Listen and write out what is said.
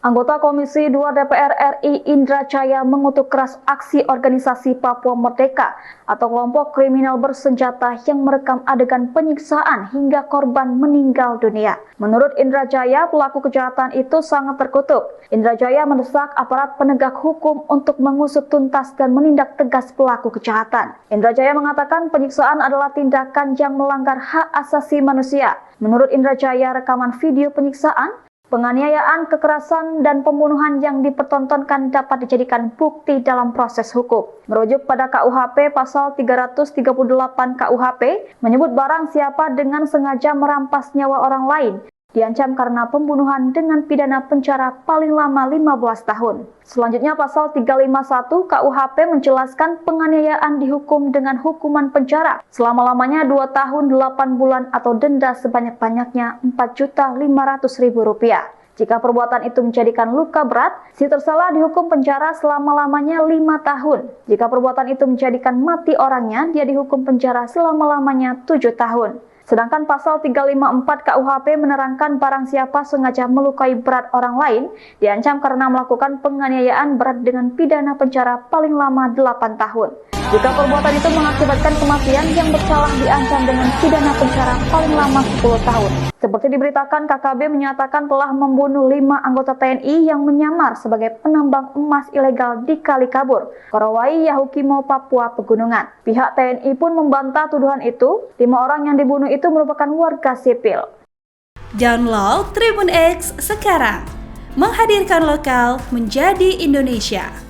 Anggota Komisi 2 DPR RI Indra Jaya mengutuk keras aksi organisasi Papua Merdeka atau kelompok kriminal bersenjata yang merekam adegan penyiksaan hingga korban meninggal dunia. Menurut Indra Jaya, pelaku kejahatan itu sangat terkutuk. Indra Jaya mendesak aparat penegak hukum untuk mengusut tuntas dan menindak tegas pelaku kejahatan. Indra Jaya mengatakan penyiksaan adalah tindakan yang melanggar hak asasi manusia. Menurut Indra Jaya, rekaman video penyiksaan, penganiayaan, kekerasan, dan pembunuhan yang dipertontonkan dapat dijadikan bukti dalam proses hukum. Merujuk pada KUHP pasal 338 KUHP, menyebut barang siapa dengan sengaja merampas nyawa orang lain diancam karena pembunuhan dengan pidana penjara paling lama 15 tahun. Selanjutnya pasal 351 KUHP menjelaskan penganiayaan dihukum dengan hukuman penjara selama-lamanya 2 tahun 8 bulan atau denda sebanyak-banyaknya Rp4.500.000. Jika perbuatan itu menjadikan luka berat, si tersalah dihukum penjara selama-lamanya 5 tahun. Jika perbuatan itu menjadikan mati orangnya, dia dihukum penjara selama-lamanya 7 tahun. Sedangkan pasal 354 KUHP menerangkan barang siapa sengaja melukai berat orang lain diancam karena melakukan penganiayaan berat dengan pidana penjara paling lama 8 tahun. Jika perbuatan itu mengakibatkan kematian, yang bersalah diancam dengan pidana penjara paling lama 10 tahun. Seperti diberitakan, KKB menyatakan telah membunuh 5 anggota TNI yang menyamar sebagai penambang emas ilegal di Kali Kabur, Korowai, Yahukimo, Papua Pegunungan. Pihak TNI pun membantah tuduhan itu. 5 orang yang dibunuh itu merupakan warga sipil. Download Tribun X sekarang, menghadirkan lokal menjadi Indonesia.